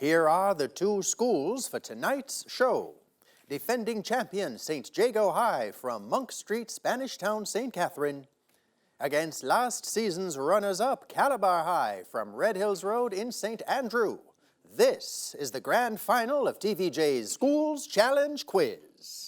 Here are the two schools for tonight's show. Defending champion St. Jago High from Monk Street, Spanish Town, St. Catherine, against last season's runners-up Calabar High from Red Hills Road in St. Andrew. This is the grand final of TVJ's Schools Challenge Quiz.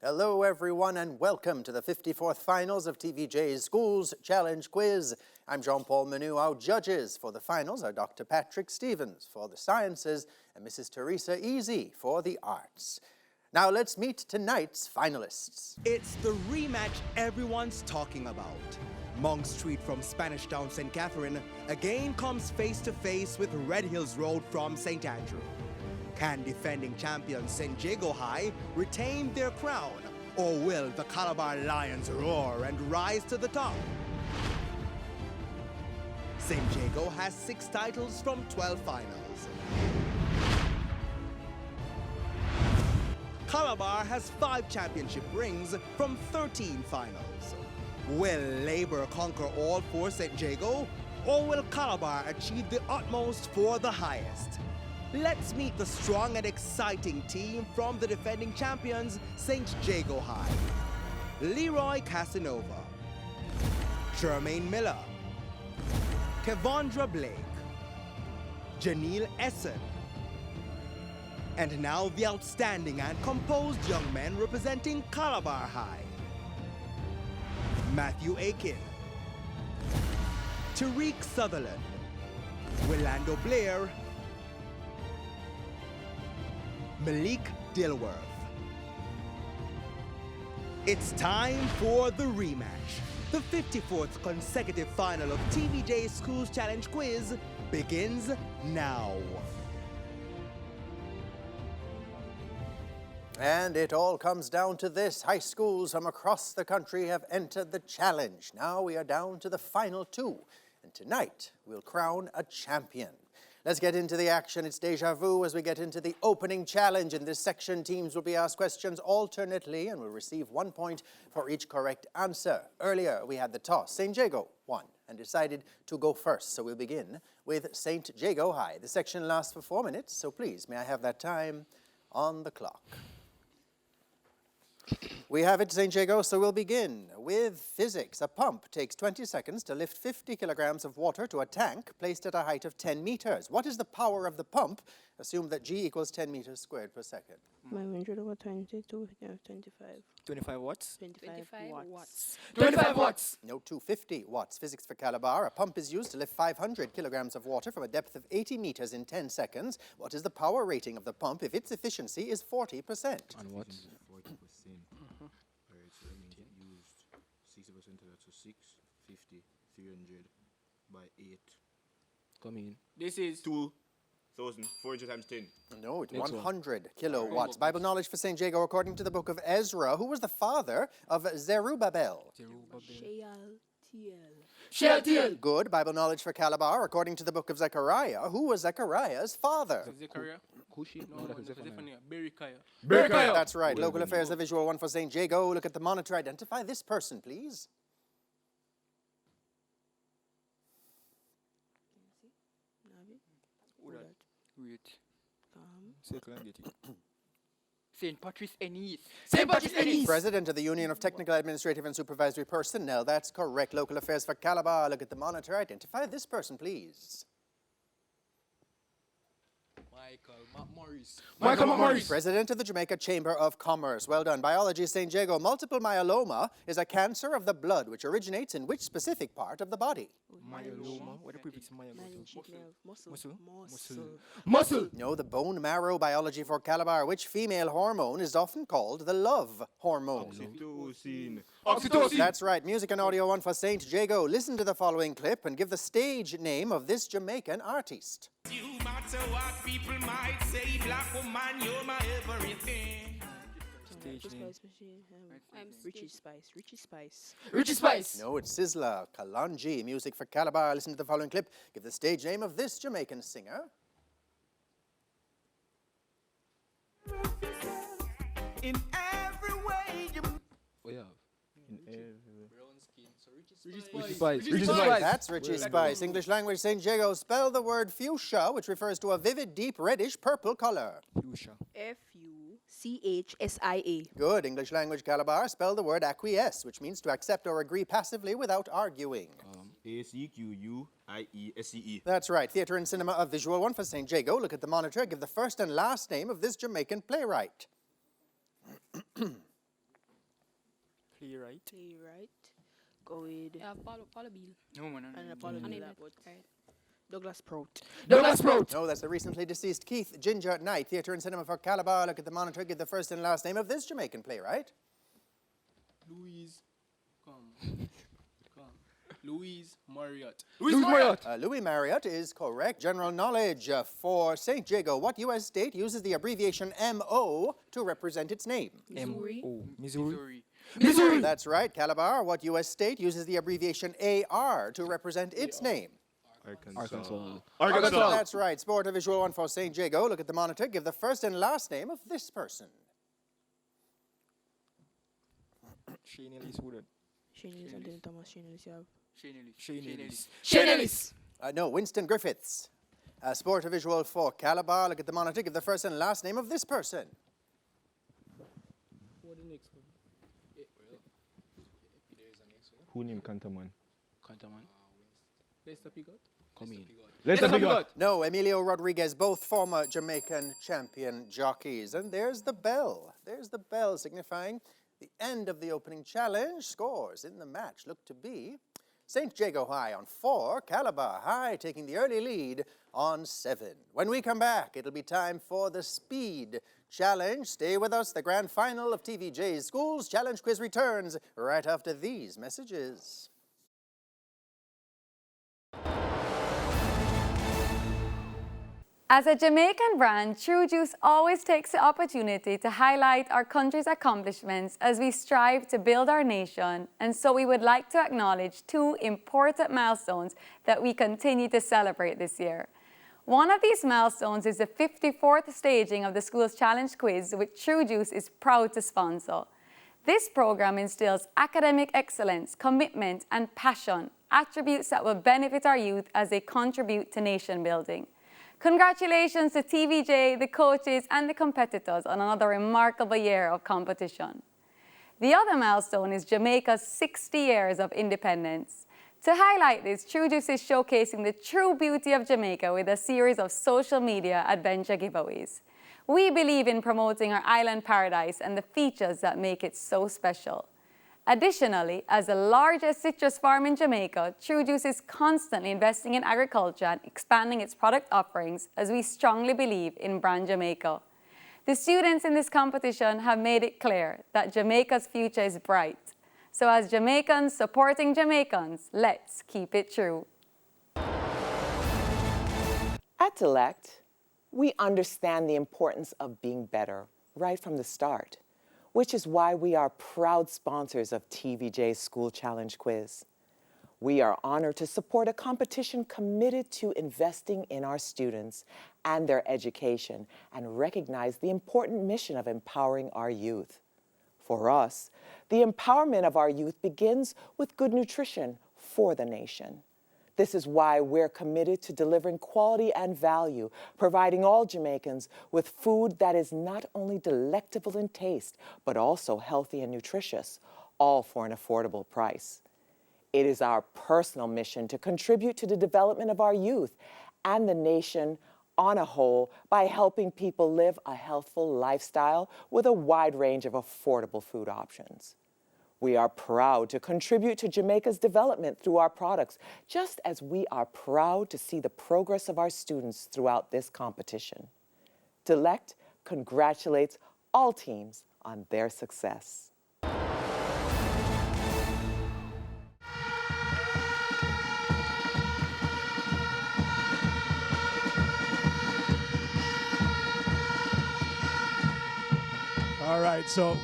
Hello everyone and welcome to the 54th finals of TVJ's Schools Challenge Quiz. I'm Jean-Paul Menu. Our judges for the finals are Dr. Patrick Stevens for the sciences and Mrs. Teresa Easy for the arts. Now let's meet tonight's finalists. It's the rematch everyone's talking about. Monk Street from Spanish Town, St. Catherine again comes face to face with Red Hills Road from St. Andrew. Can defending champion St. Jago High retain their crown, or will the Calabar Lions roar and rise to the top? St. Jago has 6 titles from 12 finals. Calabar has 5 championship rings from 13 finals. Will Labour conquer all for St. Jago, or will Calabar achieve the utmost for the highest? Let's meet the strong and exciting team from the defending champions, St. Jago High. Leroy Casanova, Jermaine Miller, Kevondra Blake, Janelle Essen, and now the outstanding and composed young men representing Calabar High. Matthew Aiken, Tariq Sutherland, Willando Blair, Malik Dilworth. It's time for the rematch. The 54th consecutive final of TVJ Schools Challenge Quiz begins now. And it all comes down to this. High schools from across the country have entered the challenge. Now we are down to the final 2. And tonight we'll crown a champion. Let's get into the action. It's deja vu as we get into the opening challenge. In this section, teams will be asked questions alternately and will receive 1 point for each correct answer. Earlier, we had the toss. St. Jago won and decided to go first. So we'll begin with St. Jago High. The section lasts for 4 minutes, so please, may I have that time on the clock? We have it, St. Jago, so we'll begin with physics. A pump takes 20 seconds to lift 50 kilograms of water to a tank placed at a height of 10 meters. What is the power of the pump? Assume that G equals 10 meters squared per second. 100 over 20 to 25. 25 watts? 25 watts. 25 watts! No, 250 watts. Physics for Calabar. A pump is used to lift 500 kilograms of water from a depth of 80 meters in 10 seconds. What is the power rating of the pump if its efficiency is 40%? On watts? 40%. Alright, so that means it used 60% of that, so 6, 50, 300 by 8. Come in. This is 2,400 times 10. No, it's Next 100 kilowatts. Bible knowledge for St. Jago according to the book of Ezra. Who was the father of Zerubbabel? Shealtiel! Good. Bible knowledge for Calabar according to the book of Zechariah. Who was Zechariah's father? Zechariah? Kushi? No, that's Zephaniah. Berechiah. Berechiah! That's right. Local affairs, the visual one for St. Jago. Look at the monitor. Identify this person, please. Wait. Circle and get it. St. Patrice Ennis. St. Patrice Ennis! President of the Union of Technical, Administrative and Supervisory Personnel. That's correct. Local affairs for Calabar. Look at the monitor. Identify this person, please. Michael McMorris! President of the Jamaica Chamber of Commerce. Well done. Biology, St. Jago. Multiple myeloma is a cancer of the blood which originates in which specific part of the body? Myeloma? What the prefix myeloma? Muscle. Muscle! No, the bone marrow. Biology for Calabar. Which female hormone is often called the love hormone? Oxytocin. Oxytocin! That's right. Music and audio one for St. Jago. Listen to the following clip and give the stage name of this Jamaican artist. You matter what people might say, black woman, you're my everything. Stage Richie name. Spice Machine. I'm Richie Spice. Richie Spice. Richie Spice. No, it's Sizzler. Kalonji. Music for Calabar. Listen to the following clip. Give the stage name of this Jamaican singer. In every way you Oh yeah. In every Richie Spice. Richie Right, Spice. that's Richie Spice. English language, St. Jago. Spell the word fuchsia, which refers to a vivid, deep, reddish purple color. Fuchsia. Fuchsia. Good. English language, Calabar. Spell the word acquiesce, which means to accept or agree passively without arguing. ACQUIESCE. That's right. Theatre and cinema, a visual one for St. Jago. Look at the monitor. Give the first and last name of this Jamaican playwright. Playwright. Playwright. Go with. Paulo Bill. No, man. And Apollo I Bill, need that it. would. Douglas Prout. Douglas Prout. No, that's the recently deceased Keith Ginger Knight. Theatre and cinema for Calabar. Look at the monitor. Give the first and last name of this Jamaican playwright. Louise Marriott. Louis Marriott. Louis Marriott is correct. General knowledge for St. Jago. What U.S. state uses the abbreviation MO to represent its name? Missouri. Missouri. Missouri. That's right. Calabar. What U.S. state uses the abbreviation AR to represent its name? Arkansas. That's right. Sport, a visual one for St. Jago. Look at the monitor. Give the first and last name of this person. Shane Ellis Woodard. Shane Ellis and then Thomas Shane Ellis, you have. Shane Ellis. No, Winston Griffiths. Sport, a visual for Calabar. Look at the monitor. Give the first and last name of this person. What the next one? Who named Cantaman? Lester Pigot? Lester Pigot. No, Emilio Rodriguez, both former Jamaican champion jockeys. And there's the bell. There's the bell signifying the end of the opening challenge. Scores in the match look to be St. Jago High on 4, Calabar High taking the early lead on 7. When we come back, it'll be time for the Speed Challenge. Stay with us. The grand final of TVJ Schools Challenge Quiz returns right after these messages. As a Jamaican brand, True Juice always takes the opportunity to highlight our country's accomplishments as we strive to build our nation, and so we would like to acknowledge 2 important milestones that we continue to celebrate this year. One of these milestones is the 54th staging of the Schools Challenge Quiz, which True Juice is proud to sponsor. This program instills academic excellence, commitment, and passion, attributes that will benefit our youth as they contribute to nation building. Congratulations to TVJ, the coaches, and the competitors on another remarkable year of competition. The other milestone is Jamaica's 60 years of independence. To highlight this, True Juice is showcasing the true beauty of Jamaica with a series of social media adventure giveaways. We believe in promoting our island paradise and the features that make it so special. Additionally, as the largest citrus farm in Jamaica, True Juice is constantly investing in agriculture and expanding its product offerings as we strongly believe in brand Jamaica. The students in this competition have made it clear that Jamaica's future is bright. So as Jamaicans supporting Jamaicans, let's keep it true. At Elect, we understand the importance of being better right from the start, which is why we are proud sponsors of TVJ's School Challenge Quiz. We are honored to support a competition committed to investing in our students and their education and recognize the important mission of empowering our youth. For us, the empowerment of our youth begins with good nutrition for the nation. This is why we're committed to delivering quality and value, providing all Jamaicans with food that is not only delectable in taste, but also healthy and nutritious, all for an affordable price. It is our personal mission to contribute to the development of our youth and the nation on a whole by helping people live a healthful lifestyle with a wide range of affordable food options. We are proud to contribute to Jamaica's development through our products, just as we are proud to see the progress of our students throughout this competition. Delect congratulates all teams on their success. All right. right, so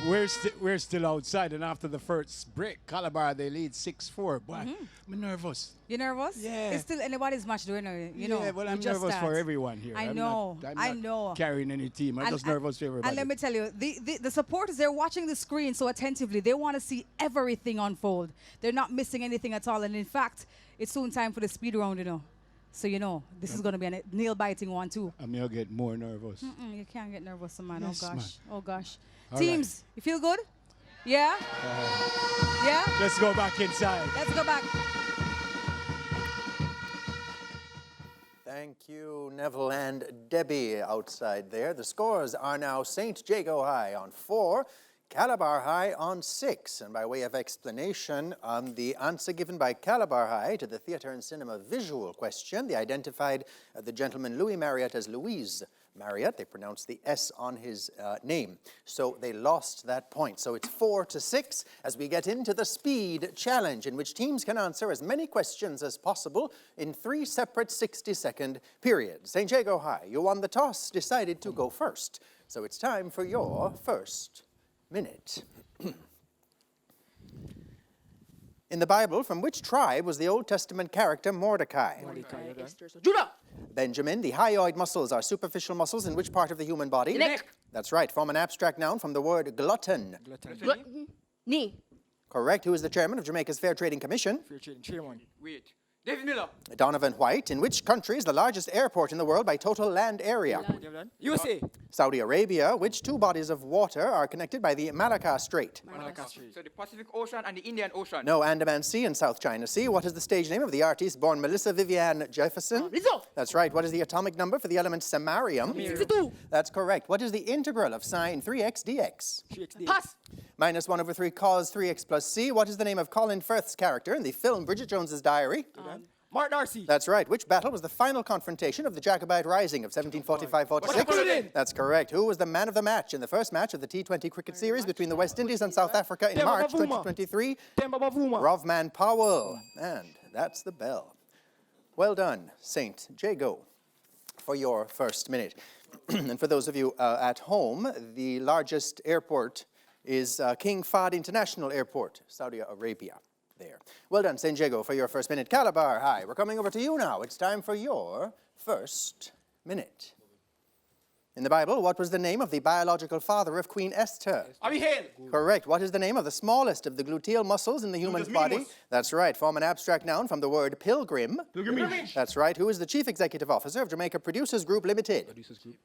we're still outside, and after the first break, Calabar they lead 6-4. Boy, I'm nervous. You nervous? Yeah. It's still anybody's match, doing it. You know. Yeah, well, we I'm just nervous for start. everyone here. I I'm know. Not, I I'm know. not carrying any team. I'm just nervous for everybody. And let me tell you, the supporters, they're watching the screen so attentively. They want to see everything unfold. They're not missing anything at all. And in fact, it's soon time for the speed round, you know. So, you know, this is going to be a nail-biting one, too. I'm going to get more nervous. You can't get nervous, man. Yes, oh, gosh. man. Oh, gosh. All Teams, you feel good? Yeah? Yeah? Let's go back inside. Let's go back. Thank you, Neville and Debbie outside there. The scores are now St. Jago High on 4, Calabar High on 6. And by way of explanation, the answer given by Calabar High to the theatre and cinema visual question, they identified the gentleman Louis Marriott as Louise Marriott. They pronounced the S on his name. So they lost that point. So it's 4-6 as we get into the speed challenge, in which teams can answer as many questions as possible in 3 separate 60-second periods. St. Jago High, you won the toss, decided to go first. So it's time for your first minute. In the Bible, from which tribe was the Old Testament character Mordecai? Judah. Benjamin, the hyoid muscles are superficial muscles in which part of the human body? The neck. That's right. Form an abstract noun from the word glutton. Knee. Correct. Who is the chairman of Jamaica's Fair Trading Commission? Fair trading, chairman. Wait. David Miller. Donovan White. In which country is the largest airport in the world by total land area? USA. Saudi Arabia. Which two bodies of water are connected by the Malacca Strait? So the Pacific Ocean and the Indian Ocean. No, Andaman Sea and South China Sea. What is the stage name of the artist born Melissa Vivian Jefferson? Rizzo. That's right. What is the atomic number for the element samarium? 62. That's correct. What is the integral of sine 3x dx? Pass. Minus 1 over 3 cos 3x plus c. What is the name of Colin Firth's character in the film Bridget Jones's Diary? Mark Darcy. That's right. Which battle was the final confrontation of the Jacobite Rising of 1745-46? That's correct. Who was the man of the match in the first match of the T20 cricket series between the West Indies and South Africa in March 2023? Rovman Powell. And that's the bell. Well done, St. Jago, for your first minute. And for those of you at home, the largest airport is King Fahd International Airport, Saudi Arabia. There. Well done, St. Jago, for your first minute. Calabar High, we're coming over to you now. It's time for your first minute. In the Bible, what was the name of the biological father of Queen Esther? Abihail. Correct. What is the name of the smallest of the gluteal muscles in the human body? That's right. Form an abstract noun from the word pilgrim. Pilgrimage. That's right. Who is the chief executive officer of Jamaica Producers Group Limited? Producers group.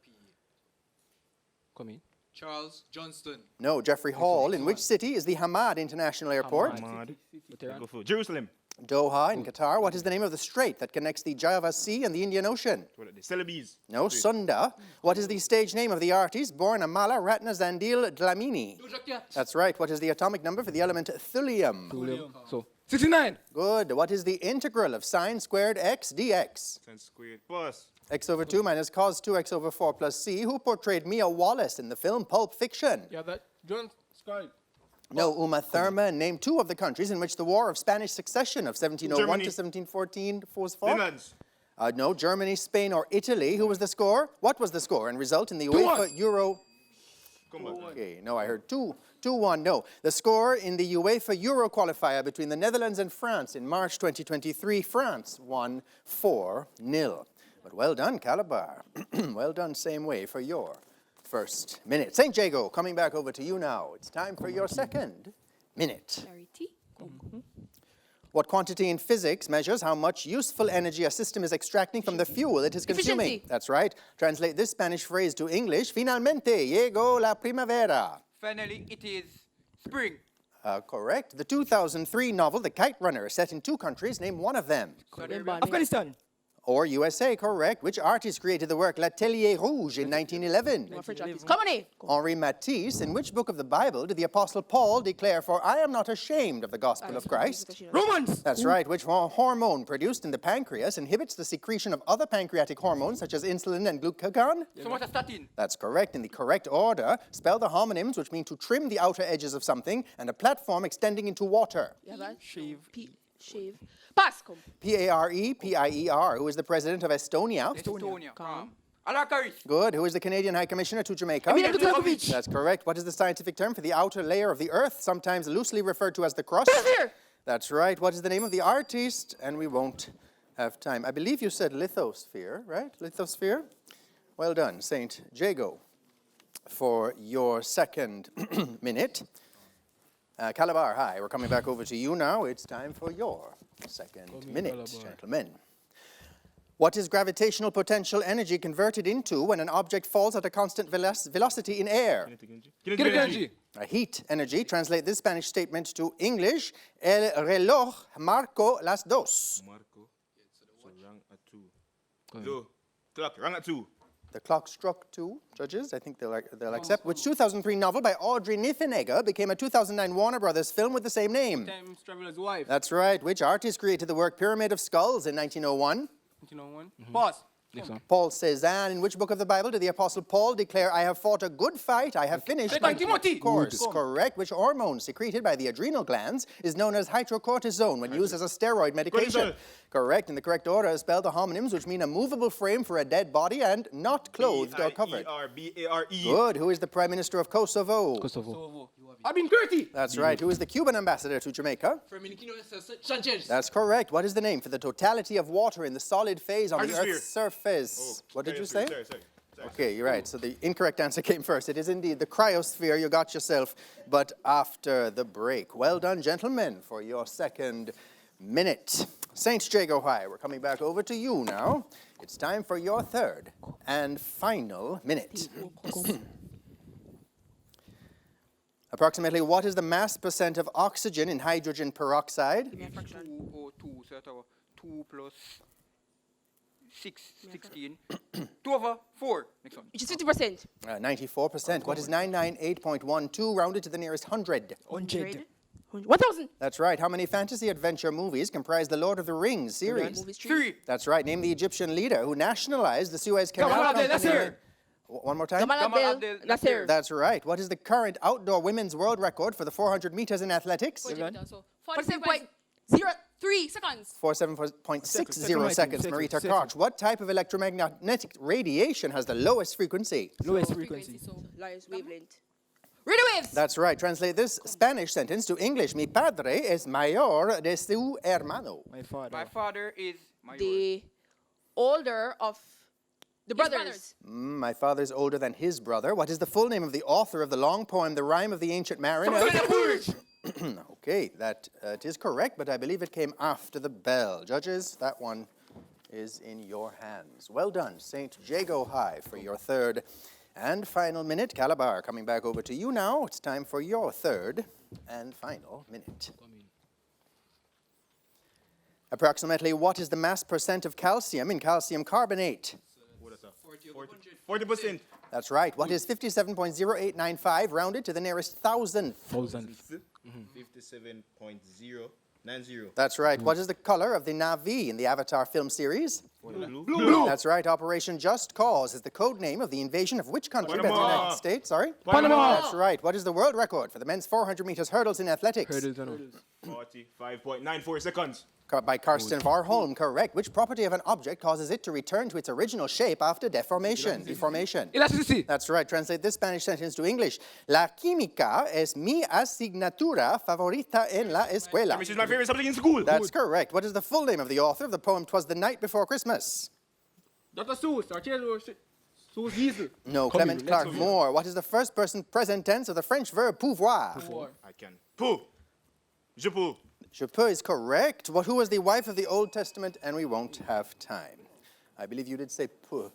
Come in. Charles Johnston. No, Jeffrey Hall. In which city is the Hamad International Airport? Go for Jerusalem. Doha in Qatar. What is the name of the strait that connects the Java Sea and the Indian Ocean? Celebes. No, Sunda. What is the stage name of the artist born Amala Ratnazandil Dlamini? That's right. What is the atomic number for the element thulium? So, 69. Good. What is the integral of sine squared x dx? Sine squared plus. X over 2 minus cos 2x over 4 plus c. Who portrayed Mia Wallace in the film Pulp Fiction? Yeah, that John Sky. No, Uma Thurman. Name 2 of the countries in which the War of Spanish Succession of 1701 Germany. to 1714 was fought. Netherlands. No, Germany, Spain, or Italy. Who was the score? What was the score and result in the UEFA Euro? Come on. Okay, no, I heard 2-1. No, the score in the UEFA Euro qualifier between the Netherlands and France in March 2023, France won 4-0. But well done, Calabar. Well done, same way for your first minute. St. Jago, coming back over to you now. It's time for your second minute. Charity. What quantity in physics measures how much useful energy a system is extracting from the fuel it is consuming? Efficiency. That's right. Translate this Spanish phrase to English. Finalmente llegó la primavera. Finally, it is spring. Correct. The 2003 novel The Kite Runner is set in 2 countries. Name one of them. Afghanistan. Or USA, correct. Which artist created the work L'Atelier Rouge in 1911? Company. Henri Matisse. In which book of the Bible did the Apostle Paul declare, "For I am not ashamed of the gospel of Christ"? Romans. That's right. Which hormone produced in the pancreas inhibits the secretion of other pancreatic hormones such as insulin and glucagon? Somatostatin. That's correct. In the correct order, spell the homonyms, which mean to trim the outer edges of something, and a platform extending into water. Shave. Shave. Pass. P-A-R-E-P-I-E-R. Who is the president of Estonia? Estonia. Alakaris. Good. Who is the Canadian High Commissioner to Jamaica? Emilio Tucovic. That's correct. What is the scientific term for the outer layer of the Earth, sometimes loosely referred to as the crust? Biosphere. That's right. What is the name of the artist? And we won't have time. I believe you said lithosphere, right? Lithosphere? Well done, Saint Jago, for your second minute. Calabar, hi. We're coming back over to you now. It's time for your second minute, gentlemen. What is gravitational potential energy converted into when an object falls at a constant velocity in air? Kinetic energy. Heat energy. Translate this Spanish statement to English. El reloj marcó las dos. Marco. So rang at 2. So, clock rang at 2. The clock struck 2, judges. I think they'll accept. Which 2003 novel by Audrey Niffenegger became a 2009 Warner Brothers film with the same name? Time Traveler's Wife. That's right. Which artist created the work Pyramid of Skulls in 1901? 1901. Pause. Next one. Paul Cézanne. In which book of the Bible did the Apostle Paul declare, I have fought a good fight, I have finished my Second Timothy. course? Good. Correct. Which hormone secreted by the adrenal glands is known as hydrocortisone when used as a steroid medication? Cortisol. Correct. In the correct order is spelled the homonyms, which mean a movable frame for a dead body and not clothed or covered. B-A-R-E. Good. Who is the Prime Minister of Kosovo? Kosovo. Albin Kurti. That's right. Who is the Cuban ambassador to Jamaica? Firminiquino Sanchez. That's correct. What is the name for the totality of water in the solid phase on the Hydrosphere. Earth's surface? What did you say? Sorry. Okay, you're right. So the incorrect answer came first. It is indeed the cryosphere. You got yourself, but after the break. Well done, gentlemen, for your second minute. Saint Jago High, we're coming back over to you now. It's time for your third and final minute. Approximately what is the mass percent of oxygen in hydrogen peroxide? 202. So that's 2 plus 6, 16. 2/4. Next one. Which is 50%. 94%. What is 998.12 rounded to the nearest 100? 100. 1,000. That's right. How many fantasy adventure movies comprise the Lord of the Rings series? Movies 3. That's right. Name the Egyptian leader who nationalized the Suez Canal Gamal Abdel Company. Nasser. One more time? Gamal Abdel Nasser. That's right. What is the current outdoor women's world record for the 400 meters in athletics? 47.03 seconds. 47.60 seconds. Marita Koch. What type of electromagnetic radiation has the lowest frequency? Lowest frequency. So, Lion's wavelength. Radio waves. That's right. Translate this Spanish sentence to English. Mi padre es mayor de su hermano. My father. My father is my The older of the brothers. My father is older than his brother. What is the full name of the author of the long poem, The Rime of the Ancient Mariner? Okay, that it is correct, but I believe it came after the bell. Judges, that one is in your hands. Well done, St. Jago High, for your third and final minute. Calabar, coming back over to you now. It's time for your third and final minute. Approximately what is the mass percent of calcium in calcium carbonate? 40%. That's right. What is 57.0895 rounded to the nearest thousandth? 57.090. That's right. What is the color of the Na'vi in the Avatar film series? Blue. That's right. Operation Just Cause is the code name of the invasion of which country? Panama. That's the United States. Sorry? Panama. That's right. What is the world record for the men's 400 meters hurdles in athletics? 45.94 seconds. By Karsten Warholm, correct. Which property of an object causes it to return to its original shape after deformation? Deformation. Elasticity. That's right. Translate this Spanish sentence to English. La química es mi asignatura favorita en la escuela. Chemistry is my favorite subject in school. That's correct. What is the full name of the author of the poem 'Twas the Night Before Christmas? Dr. Seuss. Seuss Wiesel. No, Clement Clark Moore. What is the first person present tense of the French verb pouvoir? I can. Pou. Je peux. Je peux is correct. Who was the wife of the Old Testament? And we won't have time. I believe you did say peu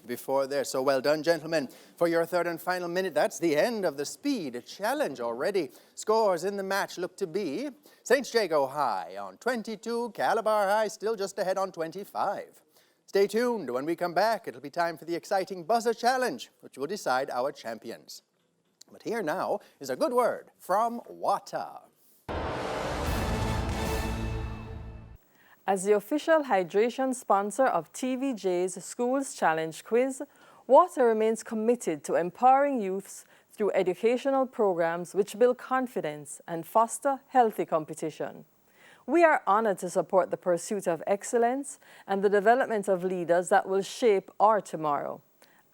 before there. So well done, gentlemen. For your third and final minute, that's the end of the speed challenge already. Scores in the match look to be St. Jago High on 22, Calabar High still just ahead on 25. Stay tuned. When we come back, it'll be time for the exciting buzzer challenge, which will decide our champions. But here now is a good word from Wata. As the official hydration sponsor of TVJ's Schools Challenge Quiz, Water remains committed to empowering youths through educational programs which build confidence and foster healthy competition. We are honored to support the pursuit of excellence and the development of leaders that will shape our tomorrow.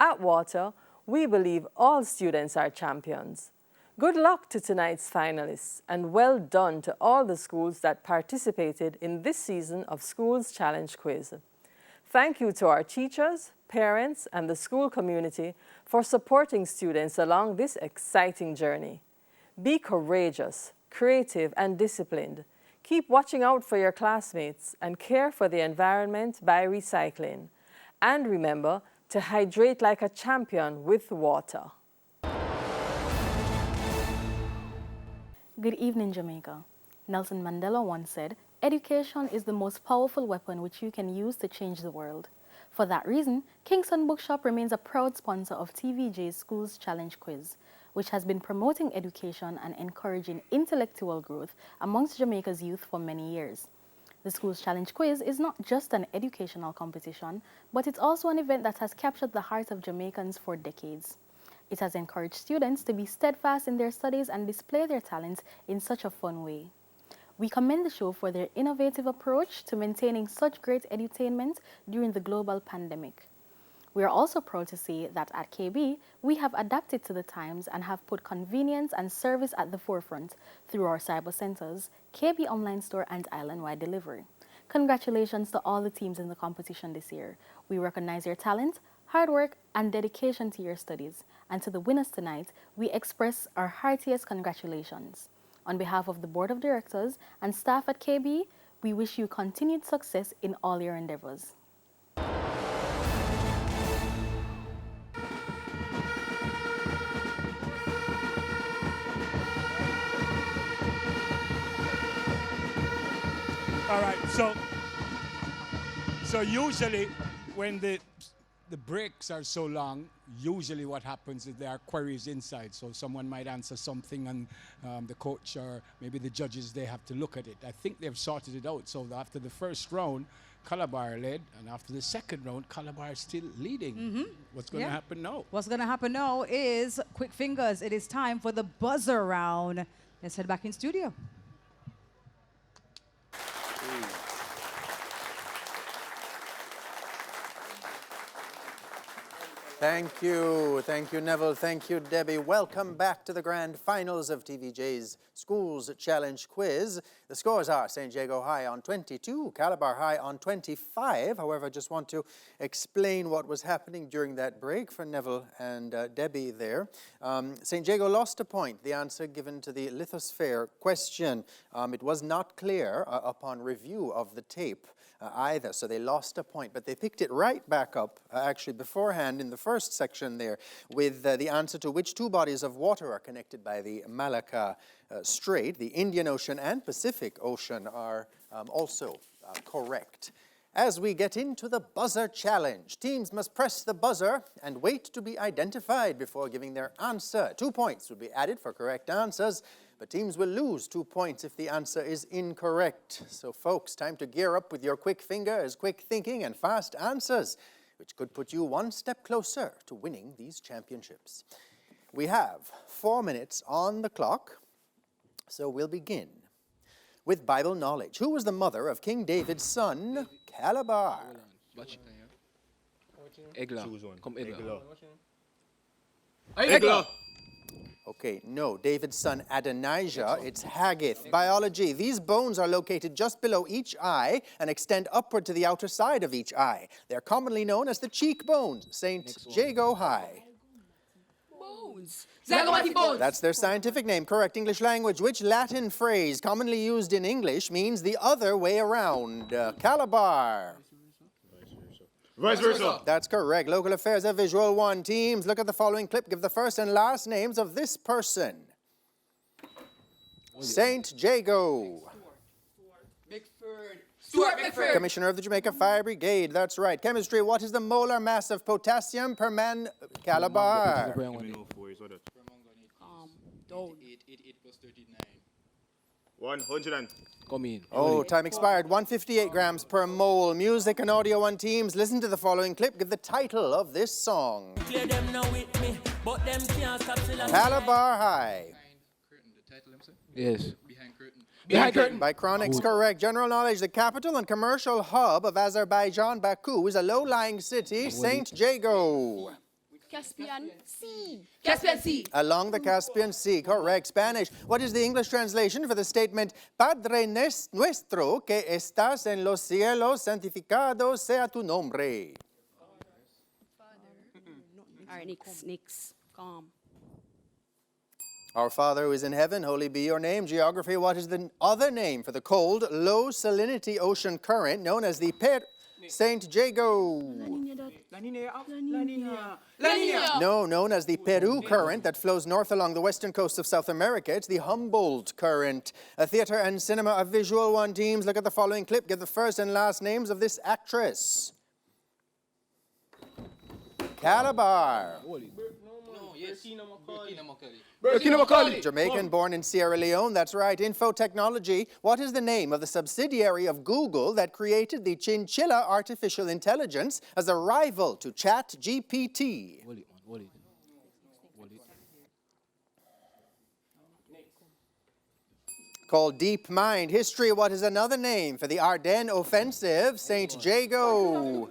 At Water, we believe all students are champions. Good luck to tonight's finalists, and well done to all the schools that participated in this season of Schools Challenge Quiz. Thank you to our teachers, parents, and the school community for supporting students along this exciting journey. Be courageous, creative, and disciplined. Keep watching out for your classmates and care for the environment by recycling. And remember to hydrate like a champion with water. Good evening, Jamaica. Nelson Mandela once said, "Education is the most powerful weapon which you can use to change the world." For that reason, Kingston Bookshop remains a proud sponsor of TVJ's Schools Challenge Quiz, which has been promoting education and encouraging intellectual growth amongst Jamaica's youth for many years. The Schools Challenge Quiz is not just an educational competition, but it's also an event that has captured the hearts of Jamaicans for decades. It has encouraged students to be steadfast in their studies and display their talents in such a fun way. We commend the show for their innovative approach to maintaining such great edutainment during the global pandemic. We are also proud to say that at KB, we have adapted to the times and have put convenience and service at the forefront through our cyber centers, KB Online Store, and island-wide delivery. Congratulations to all the teams in the competition this year. We recognize your talent, hard work, and dedication to your studies. And to the winners tonight, we express our heartiest congratulations. On behalf of the Board of Directors and staff at KB, we wish you continued success in all your endeavors. All right, so usually when the breaks are so long, usually what happens is there are queries inside. So someone might answer something and the coach or maybe the judges, they have to look at it. I think they've sorted it out. So after the first round, Calabar led, and after the second round, Calabar is still leading. What's going to happen now? What's going to happen now is quick fingers. It is time for the buzzer round. Let's head back in studio. Thank you, Neville. Thank you, Debbie. Welcome back to the grand finals of TVJ's Schools Challenge Quiz. The scores are St. Jago High on 22, Calabar High on 25. However, I just want to explain what was happening during that break for Neville and Debbie there. St. Jago lost a point, the answer given to the lithosphere question. It was not clear upon review of the tape. Either, so they lost a point, but they picked it right back up, actually beforehand in the first section there, with the answer to which two bodies of water are connected by the Malacca Strait. The Indian Ocean and Pacific Ocean are also correct. As we get into the buzzer challenge, teams must press the buzzer and wait to be identified before giving their answer. 2 points will be added for correct answers, but teams will lose 2 points if the answer is incorrect. So folks, time to gear up with your quick fingers, quick thinking, and fast answers, which could put you one step closer to winning these championships. We have 4 minutes on the clock, so we'll begin with Bible knowledge. Who was the mother of King David's son, Calabar? Egla. Come Egla. Egla. Okay, no. David's son Adonijah, it's Haggith. Biology. These bones are located just below each eye and extend upward to the outer side of each eye. They're commonly known as the cheekbones. St. Jago High. Bones. Zagawati bones. That's their scientific name. Correct English language. Which Latin phrase commonly used in English means the other way around? Calabar. Vice versa. That's correct. Local affairs are visual one. Teams, look at the following clip. Give the first and last names of this person. St. Jago. Stuart Bickford. Commissioner of the Jamaica Fire Brigade. That's right. Chemistry. What is the molar mass of potassium per man? Calabar. Don't. 8 plus 39. 100 and... Come in. Oh, time expired. 158 grams per mole. Music and audio one teams. Listen to the following clip. Give the title of this song. Yes. Behind curtain. The title, Yes. Behind curtain. Behind curtain. By Chronix, correct. General knowledge, the capital and commercial hub of Azerbaijan, Baku, is a low-lying city, St. Jago. Caspian Sea. Caspian Sea. Along the Caspian Sea, correct. Spanish, what is the English translation for the statement, Padre nuestro que estás en los cielos, santificado sea tu nombre? All right, Nix. Calm. Our Father who is in heaven, holy be your name. Geography, what is the other name for the cold, low salinity ocean current known as the St. Jago? La Niña. No, known as the Peru current that flows north along the western coast of South America. It's the Humboldt current. A theater and cinema, a visual one. Teams, look at the following clip. Give the first and last names of this actress. Calabar. Burkina Macaulay. Jamaican, born in Sierra Leone, that's right. Infotechnology, what is the name of the subsidiary of Google that created the Chinchilla artificial intelligence as a rival to ChatGPT? Called Deep Mind. History, what is another name for the Ardennes Offensive? St. Jago.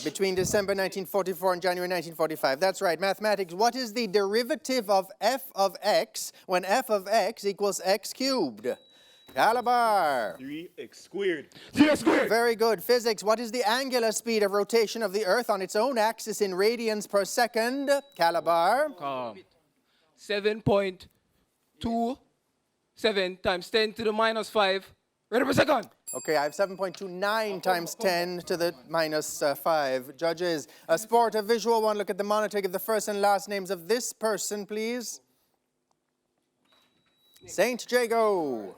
Between December 1944 and January 1945. That's right. Mathematics, what is the derivative of f of x when f of x equals x cubed? Calabar. 3x squared. 3x squared. Very good. Physics, what is the angular speed of rotation of the Earth on its own axis in radians per second? Calabar. 7.27 times 10 to the minus 5 radians per second. Okay, I have 7.29 times 10 to the minus 5. Judges, a sport, a visual one. Look at the monitor. Give the first and last names of this person, please. St. Jago.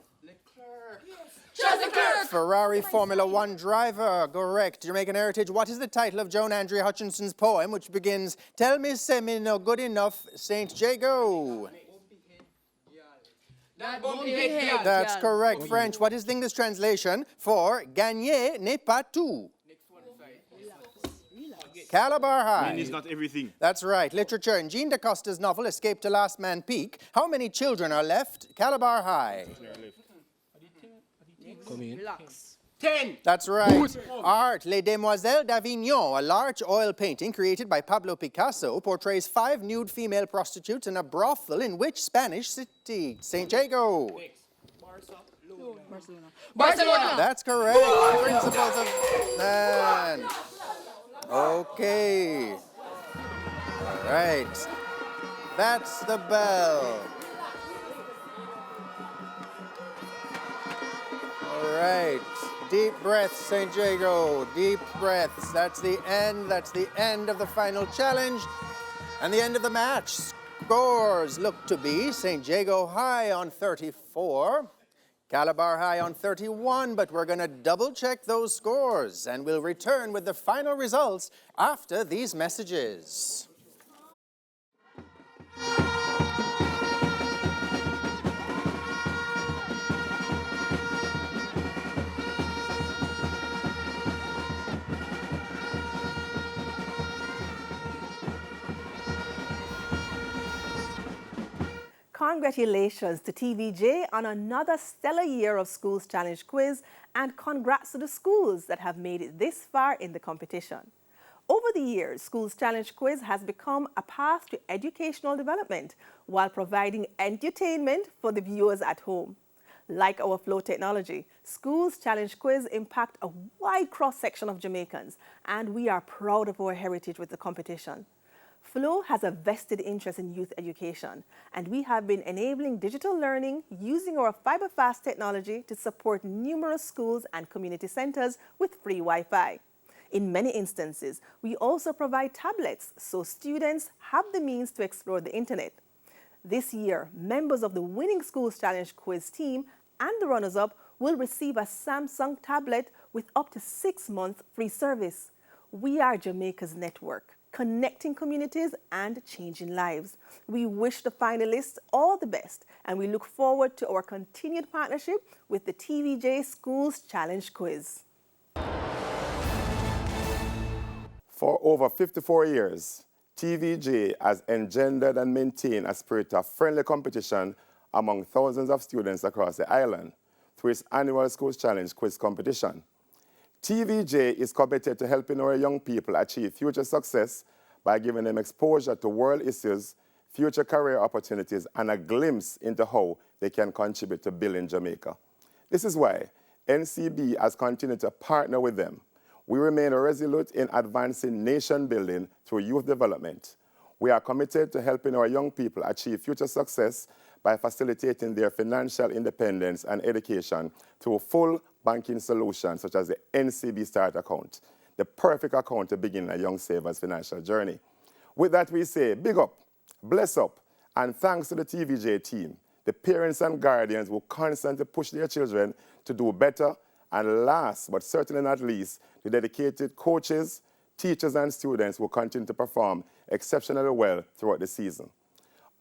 Ferrari Formula One driver. Correct. Jamaican heritage. What is the title of Joan Andrea Hutchinson's poem, which begins, Tell me, say me no good enough, St. Jago? That's correct. French, what is the English translation for gagner n'est pas tout? Calabar High. Money is not everything. That's right. Literature. In Jean DaCosta's novel, Escape to Last Man Peak, how many children are left? Calabar High. Relax. 10. That's right. Art. Les Demoiselles d'Avignon, a large oil painting created by Pablo Picasso, portrays 5 nude female prostitutes in a brothel in which Spanish city? St. Jago. Barcelona. That's correct. Principles of man. Okay. All right. That's the bell. All right. Deep breaths, St. Jago. Deep breaths. That's the end. That's the end of the final challenge. And the end of the match. Scores look to be St. Jago High on 34, Calabar High on 31, but we're going to double check those scores and we'll return with the final results after these messages. Congratulations to TVJ on another stellar year of Schools Challenge Quiz, and congrats to the schools that have made it this far in the competition. Over the years, Schools Challenge Quiz has become a path to educational development while providing entertainment for the viewers at home. Like our Flow technology, Schools Challenge Quiz impact a wide cross-section of Jamaicans, and we are proud of our heritage with the competition. Flow has a vested interest in youth education, and we have been enabling digital learning using our fiber-fast technology to support numerous schools and community centers with free Wi-Fi. In many instances, we also provide tablets so students have the means to explore the internet. This year, members of the winning Schools Challenge Quiz team and the runners-up will receive a Samsung tablet with up to 6 months free service. We are Jamaica's network, connecting communities and changing lives. We wish the finalists all the best, and we look forward to our continued partnership with the TVJ Schools Challenge Quiz. For over 54 years, TVJ has engendered and maintained a spirit of friendly competition among thousands of students across the island through its annual Schools Challenge quiz competition. TVJ is committed to helping our young people achieve future success by giving them exposure to world issues, future career opportunities, and a glimpse into how they can contribute to building Jamaica. This is why NCB has continued to partner with them. We remain resolute in advancing nation building through youth development. We are committed to helping our young people achieve future success by facilitating their financial independence and education through full banking solutions such as the NCB Start account, the perfect account to begin a young saver's financial journey. With that, we say big up, bless up, and thanks to the TVJ team, the parents and guardians who constantly push their children to do better, and last but certainly not least, the dedicated coaches, teachers, and students who continue to perform exceptionally well throughout the season.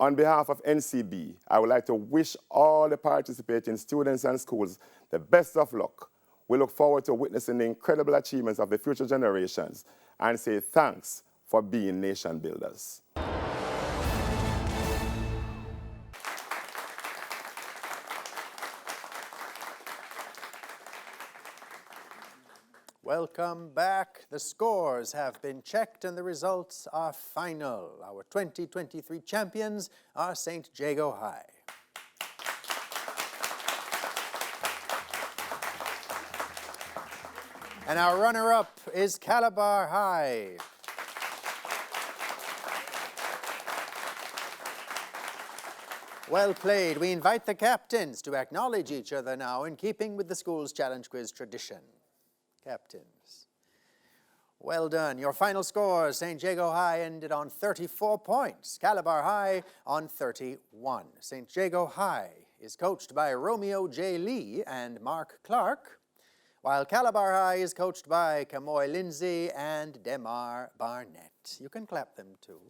On behalf of NCB, I would like to wish all the participating students and schools the best of luck. We look forward to witnessing the incredible achievements of the future generations and say thanks for being nation builders. Welcome back. The scores have been checked and the results are final. Our 2023 champions are St. Jago High. And our runner-up is Calabar High. Well played. We invite the captains to acknowledge each other now in keeping with the Schools Challenge Quiz tradition. Captains. Well done. Your final score, St. Jago High ended on 34 points. Calabar High on 31. St. Jago High is coached by Romeo J. Lee and Mark Clark, while Calabar High is coached by Kamoy Lindsay and Demar Barnett. You can clap them too.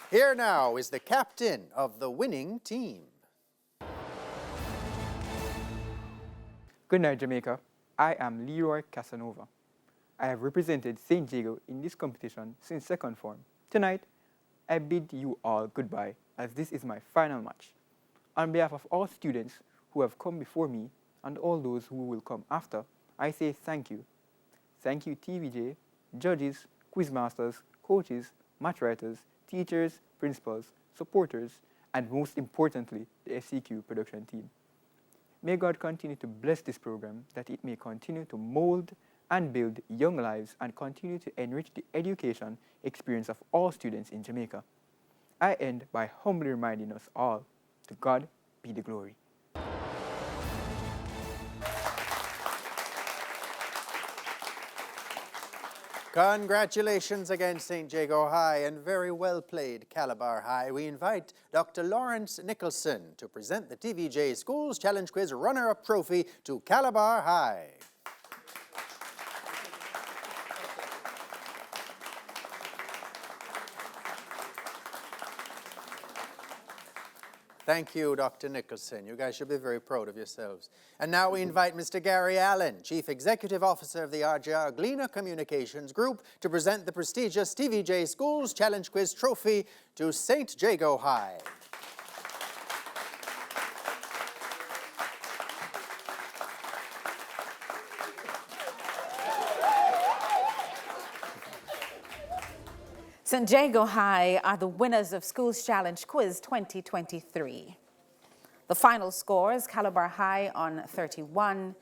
Here now is the captain of the winning team. Good night, Jamaica. I am Leroy Casanova. I have represented St. Jago in this competition since second form. Tonight, I bid you all goodbye, as this is my final match. On behalf of all students who have come before me and all those who will come after, I say thank you. Thank you, TVJ, judges, quizmasters, coaches, match writers, teachers, principals, supporters, and most importantly, the SCQ production team. May God continue to bless this program, that it may continue to mold and build young lives and continue to enrich the education experience of all students in Jamaica. I end by humbly reminding us all, to God be the glory. Congratulations again, St. Jago High, and very well played, Calabar High. We invite Dr. Lawrence Nicholson to present the TVJ Schools Challenge Quiz runner-up trophy to Calabar High. Thank you, Dr. Nicholson. You guys should be very proud of yourselves. And now we invite Mr. Gary Allen, Chief Executive Officer of the Arglina Communications Group, to present the prestigious TVJ Schools Challenge Quiz Trophy to St. Jago High. St. Jago High are the winners of Schools Challenge Quiz 2023. The final scores, Calabar High on 31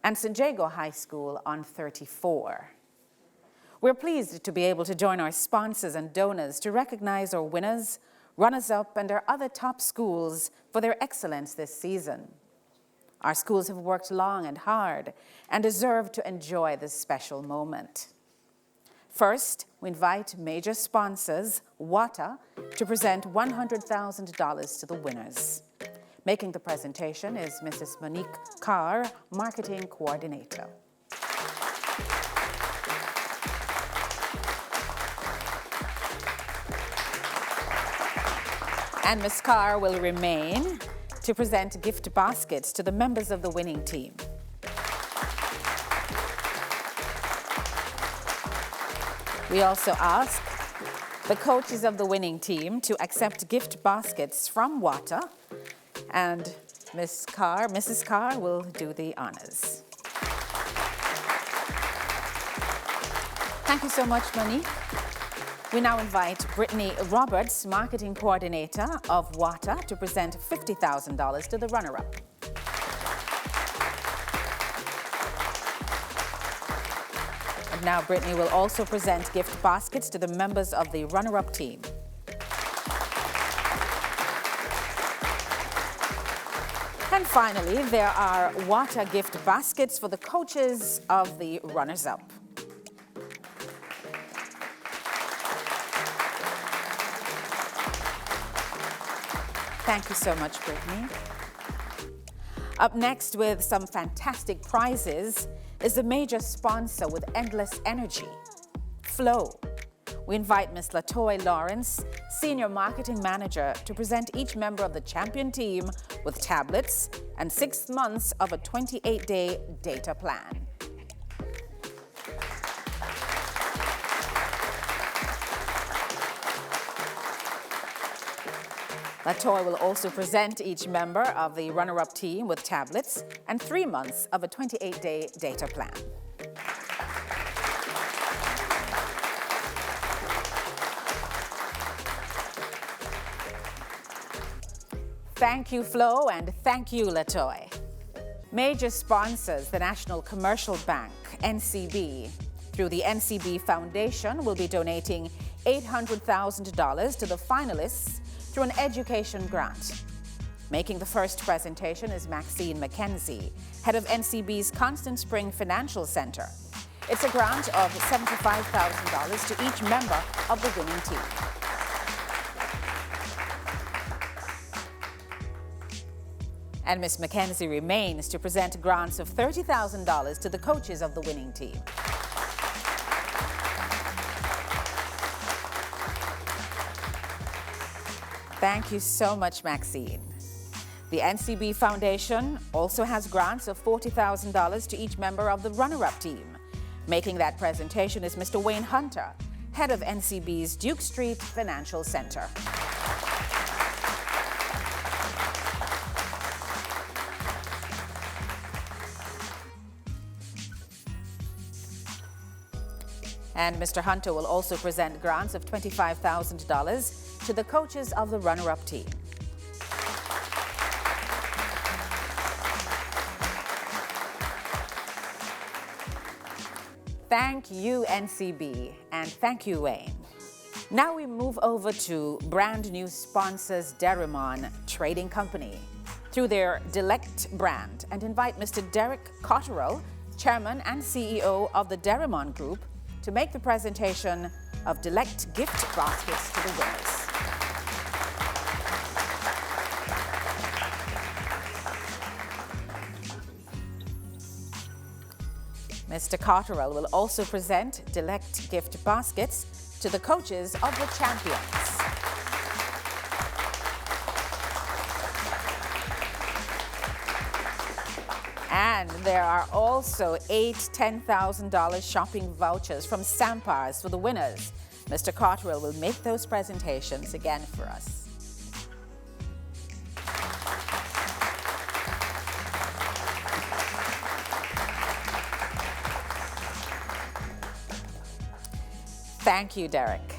and St. Jago High School on 34. We're pleased to be able to join our sponsors and donors to recognize our winners, runners-up, and our other top schools for their excellence this season. Our schools have worked long and hard and deserve to enjoy this special moment. First, we invite major sponsors, WATA, to present $100,000 to the winners. Making the presentation is Mrs. Monique Carr, Marketing Coordinator. And Ms. Carr will remain to present gift baskets to the members of the winning team. We also ask the coaches of the winning team to accept gift baskets from Wata, and Mrs. Carr will do the honors. Thank you so much, Monique. We now invite Brittany Roberts, Marketing Coordinator of WATA, to present $50,000 to the runner-up. And now Brittany will also present gift baskets to the members of the runner-up team. And finally, there are WATA gift baskets for the coaches of the runners-up. Thank you so much, Brittany. Up next with some fantastic prizes is the major sponsor with endless energy, Flow. We invite Ms. Latoy Lawrence, Senior Marketing Manager, to present each member of the champion team with tablets and 6 months of a 28-day data plan. Latoy will also present each member of the runner-up team with tablets and 3 months of a 28-day data plan. Thank you, Flo, and thank you, Latoy. Major sponsors, the National Commercial Bank, NCB. Through the NCB Foundation, will be donating $800,000 to the finalists through an education grant. Making the first presentation is Maxine McKenzie, head of NCB's Constant Spring Financial Center. It's a grant of $75,000 to each member of the winning team. And Ms. McKenzie remains to present grants of $30,000 to the coaches of the winning team. Thank you so much, Maxine. The NCB Foundation also has grants of $40,000 to each member of the runner-up team. Making that presentation is Mr. Wayne Hunter, head of NCB's Duke Street Financial Center. And Mr. Hunter will also present grants of $25,000 to the coaches of the runner-up team. Thank you, NCB, and thank you, Wayne. Now we move over to brand new sponsors Derimon Trading Company through their Delect brand, and invite Mr. Derek Cotterill, Chairman and CEO of the Derimon Group, to make the presentation of Delect gift baskets to the winners. Mr. Cotterill will also present Delect gift baskets to the coaches of the champions. And there are also 8 $10,000 shopping vouchers from Sampars for the winners. Mr. Cotterill will make those presentations again for us. Thank you, Derek.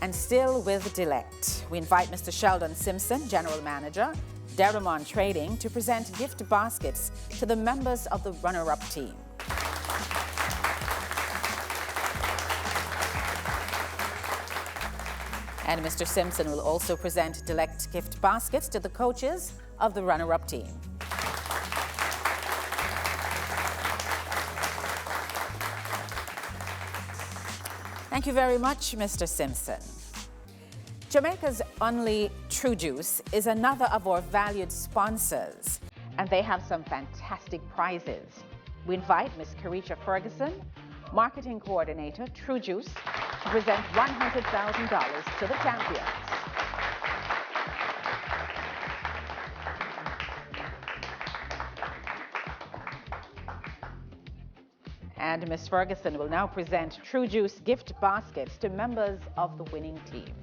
And still with Delect, we invite Mr. Sheldon Simpson, General Manager, Derimon Trading, to present gift baskets to the members of the runner-up team. And Mr. Simpson will also present Delect gift baskets to the coaches of the runner-up team. Thank you very much, Mr. Simpson. Jamaica's Only True Juice is another of our valued sponsors, and they have some fantastic prizes. We invite Ms. Carisha Ferguson, Marketing Coordinator, True Juice, to present $100,000 to the champions. And Ms. Ferguson will now present True Juice gift baskets to members of the winning team.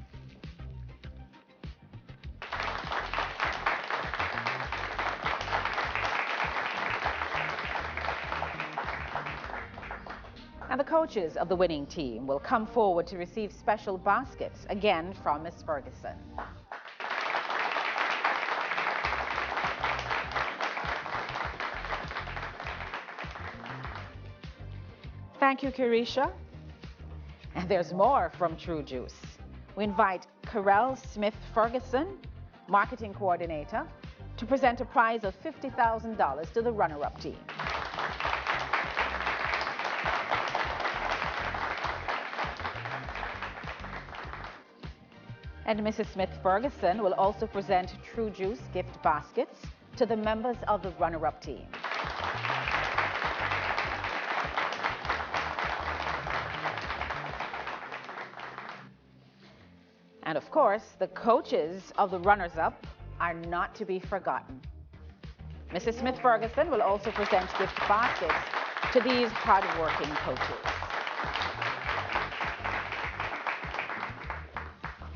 And the coaches of the winning team will come forward to receive special baskets, again from Ms. Ferguson. Thank you, Carisha. And there's more from True Juice. We invite Carell Smith-Ferguson, Marketing Coordinator, to present a prize of $50,000 to the runner-up team. And Mrs. Smith-Ferguson will also present True Juice gift baskets to the members of the runner-up team. And of course, the coaches of the runners-up are not to be forgotten. Mrs. Smith-Ferguson will also present gift baskets to these hard-working coaches.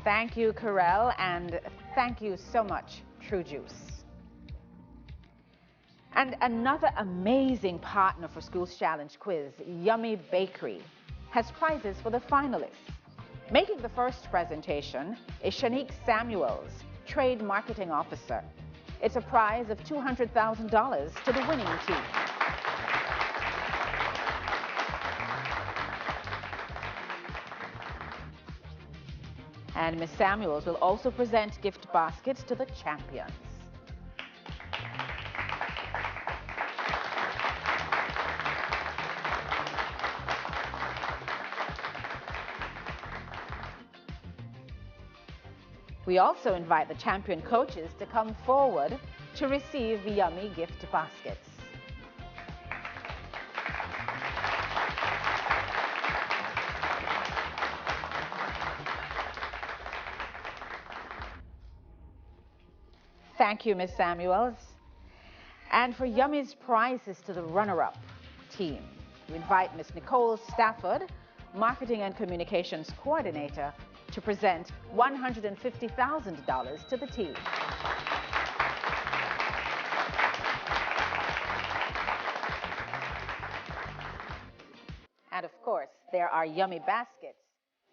Thank you, Carell, and thank you so much, True Juice. And another amazing partner for Schools Challenge Quiz, Yummy Bakery, has prizes for the finalists. Making the first presentation is Shanique Samuels, Trade Marketing Officer. It's a prize of $200,000 to the winning team. And Ms. Samuels will also present gift baskets to the champions. We also invite the champion coaches to come forward to receive yummy gift baskets. Thank you, Ms. Samuels. And for Yummy's prizes to the runner-up team, we invite Ms. Nicole Stafford, Marketing and Communications Coordinator, to present $150,000 to the team. And of course, there are yummy baskets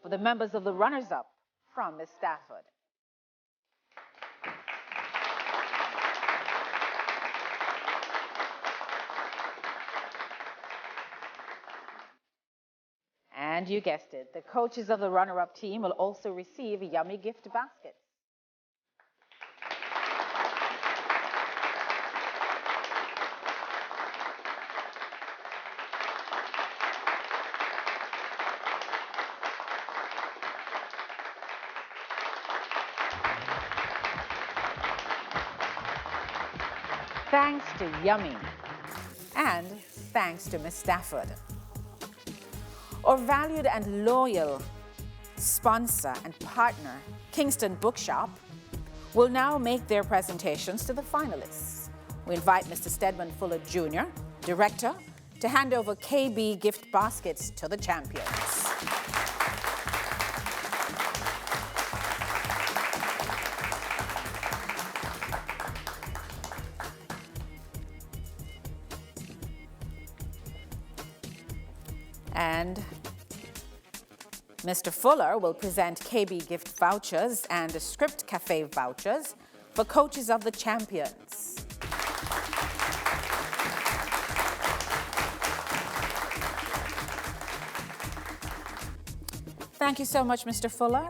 for the members of the runners-up from Ms. Stafford. And you guessed it, the coaches of the runner-up team will also receive yummy gift baskets. Thanks to Yummy, and thanks to Ms. Stafford. Our valued and loyal sponsor and partner, Kingston Bookshop, will now make their presentations to the finalists. We invite Mr. Stedman Fuller Jr., Director, to hand over KB gift baskets to the champions. And Mr. Fuller will present KB gift vouchers and Script Cafe vouchers for coaches of the champions. Thank you so much, Mr. Fuller.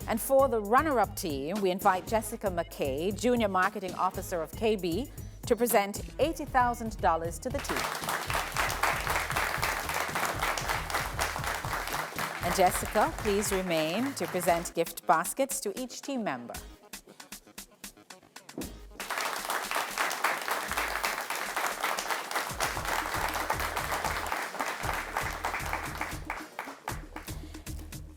And for the runner-up team, we invite Jessica McKay, Junior Marketing Officer of KB, to present $80,000 to the team. And Jessica, please remain to present gift baskets to each team member.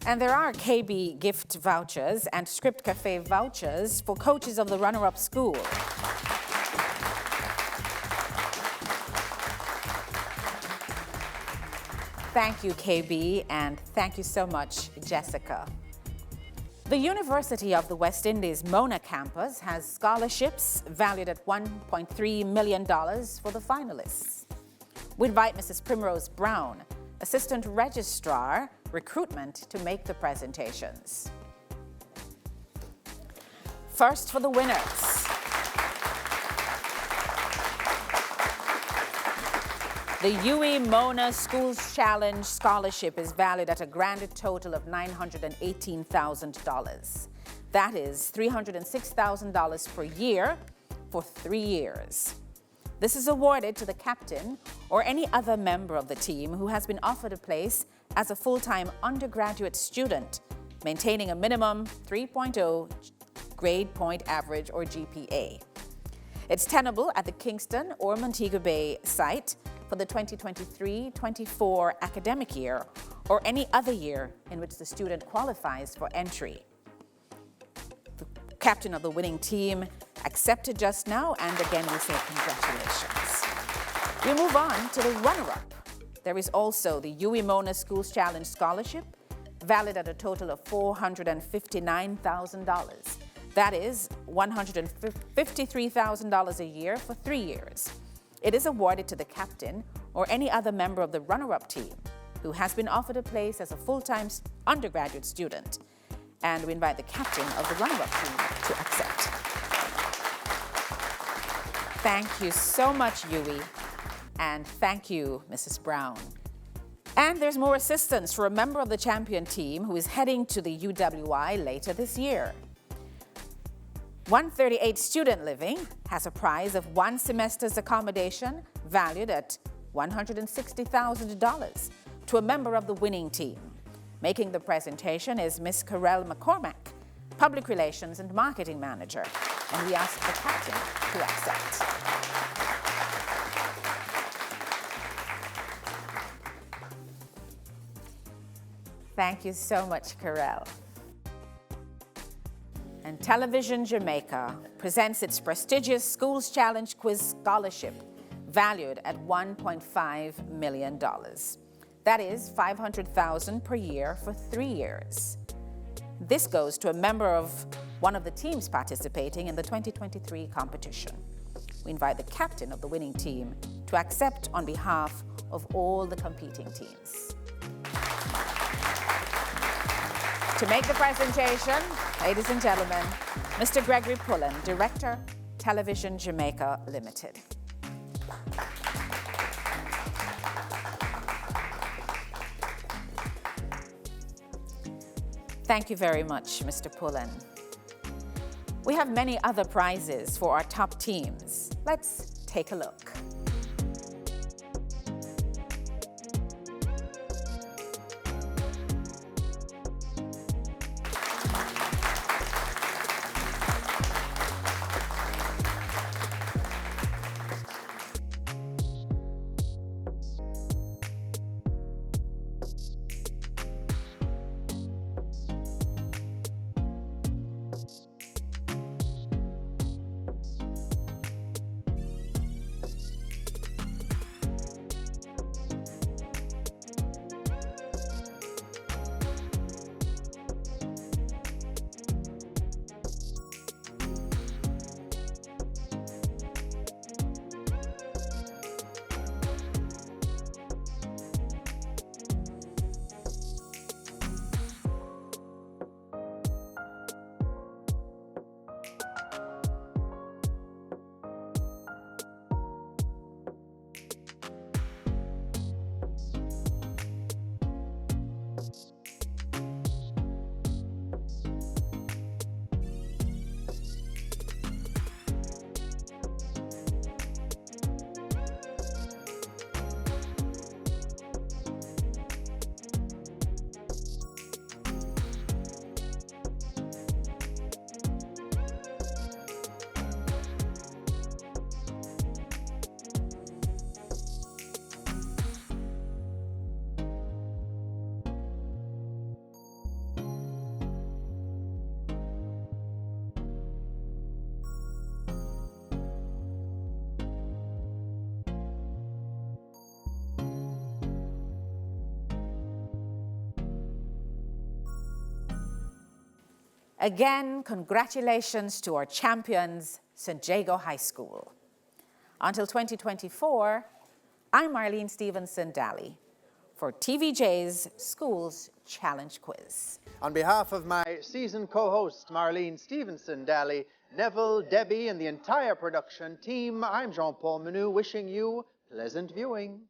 And there are KB gift vouchers and Script Cafe vouchers for coaches of the runner-up school. Thank you, KB, and thank you so much, Jessica. The University of the West Indies Mona campus has scholarships valued at $1.3 million for the finalists. We invite Mrs. Primrose Brown, Assistant Registrar, Recruitment, to make the presentations. First for the winners. The UE Mona Schools Challenge Scholarship is valued at a grand total of $918,000. That is $306,000 per year for 3 years. This is awarded to the captain or any other member of the team who has been offered a place as a full-time undergraduate student, maintaining a minimum 3.0 grade point average or GPA. It's tenable at the Kingston or Montego Bay site for the 2023-24 academic year or any other year in which the student qualifies for entry. The captain of the winning team accepted just now, and again we say congratulations. We move on to the runner-up. There is also the UE Mona Schools Challenge Scholarship, valued at a total of $459,000. That is $153,000 a year for 3 years. It is awarded to the captain or any other member of the runner-up team who has been offered a place as a full-time undergraduate student. And we invite the captain of the runner-up team to accept. Thank you so much, Yui. And thank you, Mrs. Brown. And there's more assistance for a member of the champion team who is heading to the UWI later this year. 138 Student Living has a prize of 1 semester's accommodation valued at $160,000 to a member of the winning team. Making the presentation is Ms. Carell McCormack, Public Relations and Marketing Manager, and we ask the captain to accept. Thank you so much, Carell. And Television Jamaica presents its prestigious Schools Challenge Quiz Scholarship, valued at $1.5 million. That is $500,000 per year for 3 years. This goes to a member of one of the teams participating in the 2023 competition. We invite the captain of the winning team to accept on behalf of all the competing teams. To make the presentation, ladies and gentlemen, Mr. Gregory Pullen, Director, Television Jamaica Limited. Thank you very much, Mr. Pullen. We have many other prizes for our top teams. Let's take a look. Again, congratulations to our champions, St. Jago High School. Until 2024, I'm Marlene Stevenson-Daly for TVJ's Schools Challenge Quiz. On behalf of my seasoned co-host, Marlene Stevenson-Daly, Neville, Debbie, and the entire production team, I'm Jean-Paul Menu, wishing you pleasant viewing.